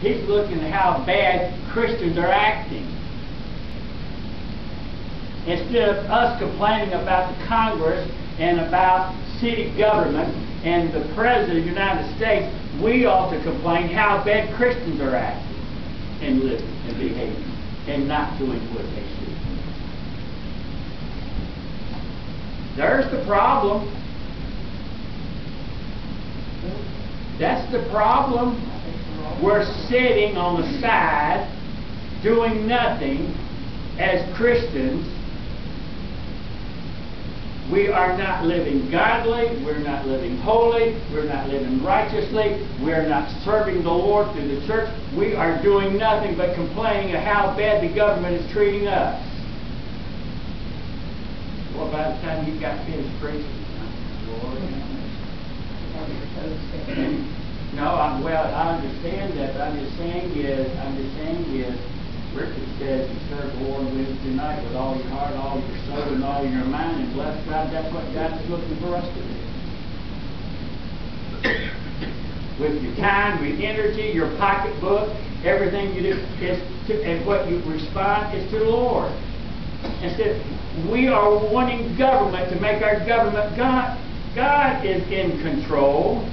He's looking at how bad Christians are acting. Instead of us complaining about the Congress and about city government and the President of the United States, we ought to complain how bad Christians are acting and living and behaving and not doing what they should. There's the problem. That's the problem. We're sitting on the side doing nothing as Christians. We are not living godly, we're not living holy, we're not living righteously, we're not serving the Lord through the church. We are doing nothing but complaining of how bad the government is treating us. Well, by the time you got finished preaching, Lord, no, I understand that, but I'm just saying is, Richard says you serve the Lord Wednesday night with all your heart, all your soul, and all your mind, and bless God. That's what God is looking for us to do. With your time, your energy, your pocketbook, everything you do and what you respond is to the Lord. Instead, we are wanting government to make our government God. God is in control.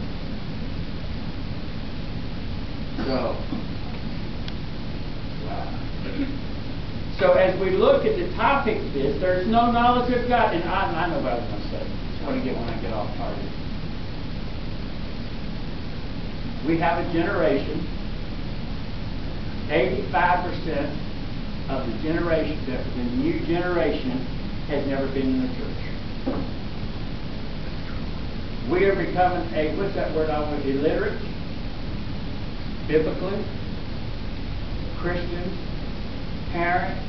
So as we look at the topic of this, there's no knowledge of God. And I know what I was going to say. It's what I get when I get off target. We have a generation, 85% of the generation, the new generation, has never been in the church. We are becoming what's that word I want? Illiterate, biblically, Christians, parents,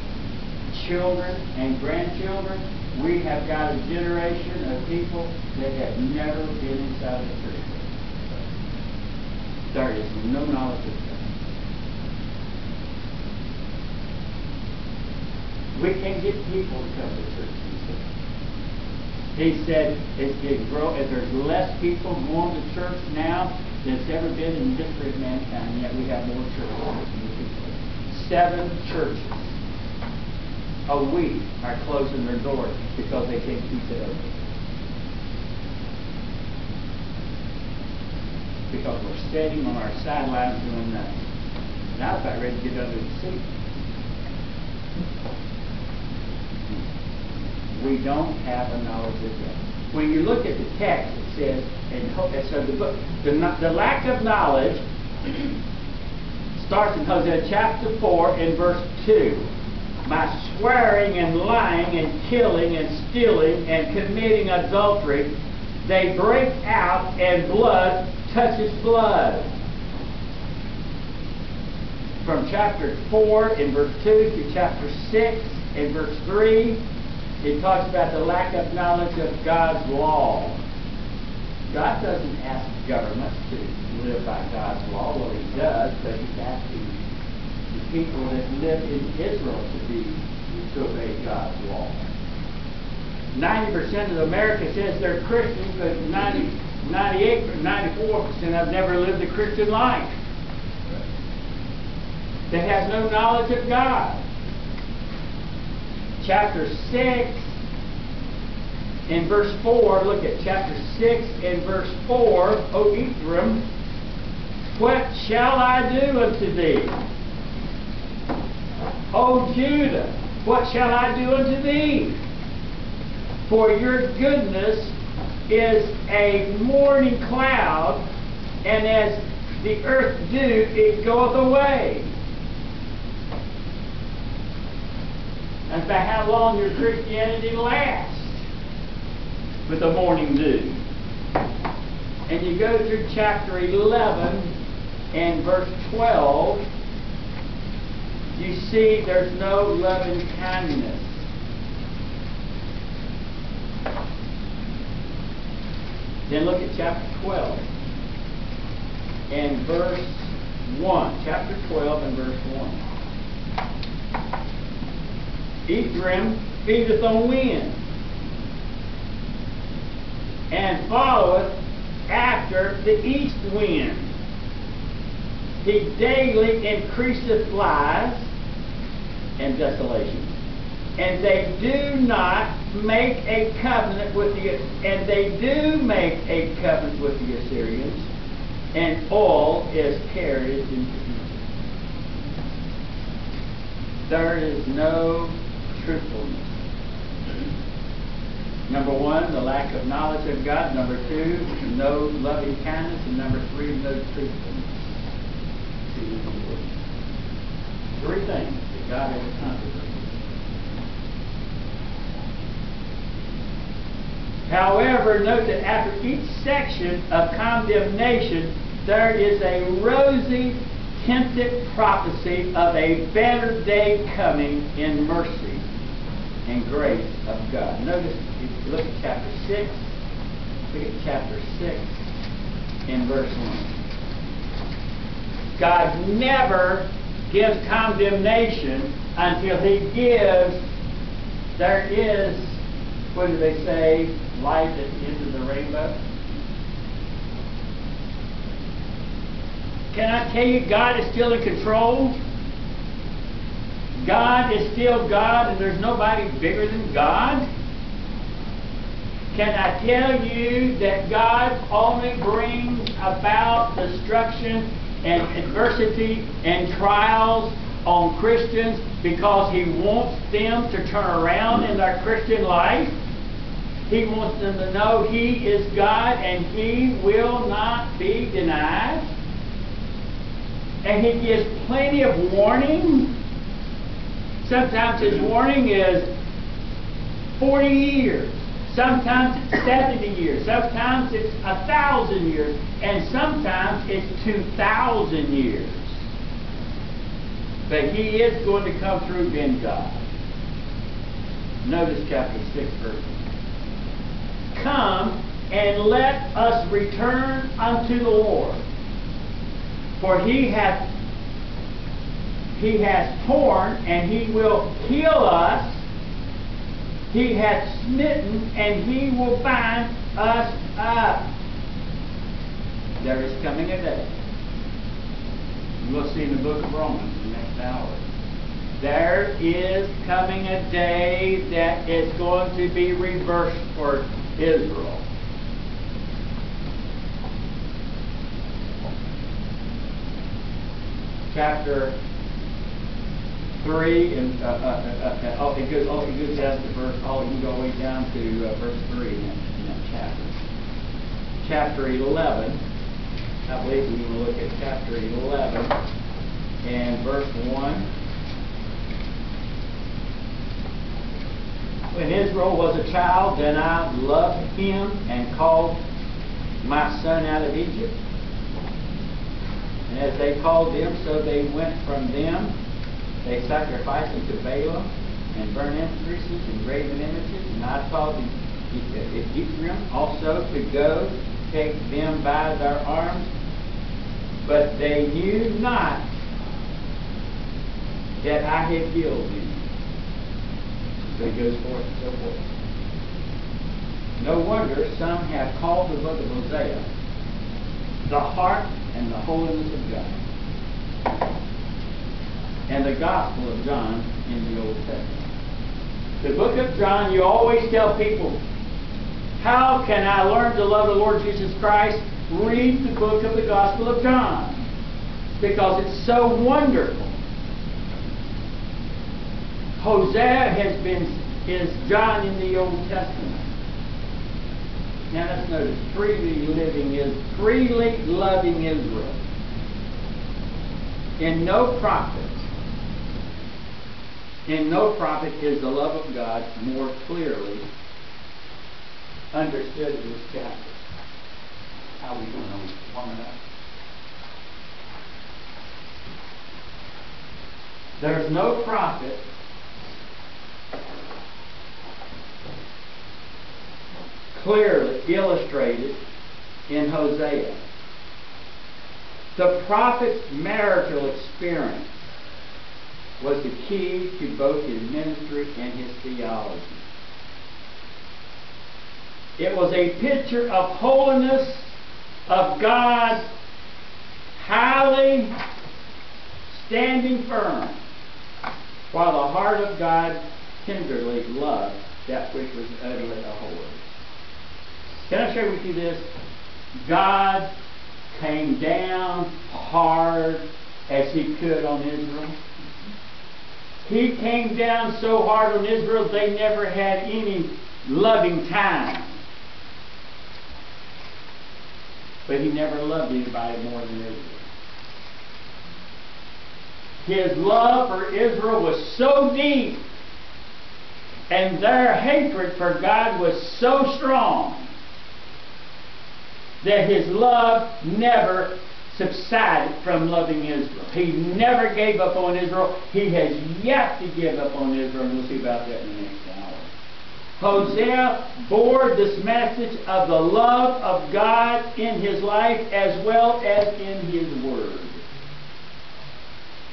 children, and grandchildren. We have got a generation of people that have never been inside the church. There is no knowledge of God. We can get people to come to church. He said if there's less people going to church now than it's ever been in the history of mankind, yet we have more churches than people. 7 churches a week are closing their doors because they can't keep it open. Because we're sitting on our sidelines doing nothing. And I was about ready to get under the seat. We don't have a knowledge of God. When you look at the text, it says, so the lack of knowledge starts in Hosea chapter 4 and verse 2. By swearing and lying and killing and stealing and committing adultery, they break out and blood touches blood. From chapter 4 in verse 2 to chapter 6 in verse 3, it talks about the lack of knowledge of God's law. God doesn't ask governments to live by God's law. Well, He does, but He's asking the people that live in Israel to obey God's law. 90% of America says they're Christians, but 94% have never lived a Christian life. They have no knowledge of God. Chapter 6 in verse 4, look at chapter 6 in verse 4, O Ephraim, what shall I do unto thee? O Judah, what shall I do unto thee? For your goodness is a morning cloud, and as the earth dew, it goeth away. That's about how long your Christianity lasts with the morning dew. And you go through chapter 11 and verse 12, you see there's no loving kindness. Then look at chapter 12 and verse 1. Chapter 12 and verse 1. Ephraim feedeth on wind, and followeth after the east wind. He daily increaseth lies and desolations. And they do not make a covenant with the Assyrians, and all is carried into Egypt. There is no truthfulness. Number one, the lack of knowledge of God. Number two, no loving kindness. And number three, no truthfulness. Three things that God has controversied. However, note that after each section of condemnation, there is a rosy tinted prophecy of a better day coming in mercy and grace of God. Notice, if you look at chapter 6, look at chapter 6 in verse 1. God never gives condemnation until He gives, there is, what do they say, light at the end of the rainbow? Can I tell you, God is still in control? God is still God, and there's nobody bigger than God. Can I tell you that God only brings about destruction and adversity and trials on Christians because He wants them to turn around in their Christian life? He wants them to know He is God and He will not be denied. And He gives plenty of warning. Sometimes His warning is 40 years. Sometimes it's 70 years. Sometimes it's 1,000 years. And sometimes it's 2,000 years. But He is going to come through being God. Notice chapter 6, verse 1. Come and let us return unto the Lord. For He hath torn, and He will heal us. He hath smitten, and He will bind us up. There is coming a day. We'll see in the book of Romans in the next hour. There is coming a day that is going to be reversed for Israel. Chapter 3, and it goes down to verse. You can go all the way down to verse 3 in that chapter. Chapter 11. I believe we will look at chapter 11 and verse 1. When Israel was a child, then I loved him and called my son out of Egypt. And as they called them, so they went from them. They sacrificed unto Balaam and burnt incenses and graven images. And I taught Ephraim also to go take them by their arms. But they knew not that I had healed them. So he goes forth and so forth. No wonder some have called the book of Hosea the heart and the holiness of God, and the Gospel of John in the Old Testament. The book of John, you always tell people, how can I learn to love the Lord Jesus Christ? Read the book of the Gospel of John, because it's so wonderful. Hosea is John in the Old Testament. Now let's notice, freely loving Israel. In no prophet is the love of God more clearly understood in this chapter. How are we going to warm it up? There's no prophet clearly illustrated in Hosea. The prophet's marital experience was the key to both his ministry and his theology. It was a picture of holiness, of God's highly standing firm, while the heart of God tenderly loved that which was utterly abhorred. Can I share with you this? God came down hard as He could on Israel. He came down so hard on Israel they never had any loving time. But He never loved anybody more than Israel. His love for Israel was so deep, and their hatred for God was so strong, that His love never subsided from loving Israel. He never gave up on Israel. He has yet to give up on Israel, and we'll see about that in the next hour. Hosea bore this message of the love of God in his life as well as in his word.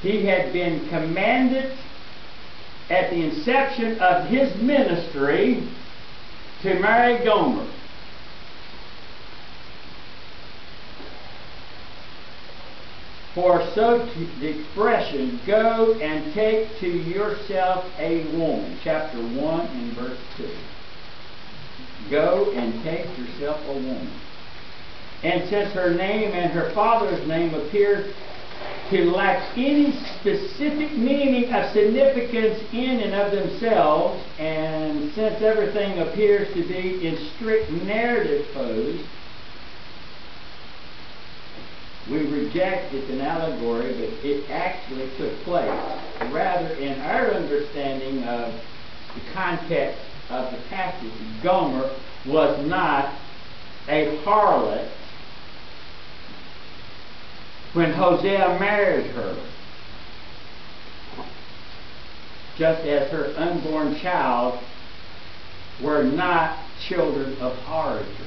He had been commanded at the inception of his ministry to marry Gomer. For so the expression, go and take to yourself a woman. Chapter 1 and verse 2. Go and take yourself a woman. And since her name and her father's name appear to lack any specific meaning of significance in and of themselves, and since everything appears to be in strict narrative pose, we reject it's an allegory, but it actually took place. Rather, in our understanding of the context of the passage, Gomer was not a harlot when Hosea married her, just as her unborn child were not children of harlotry.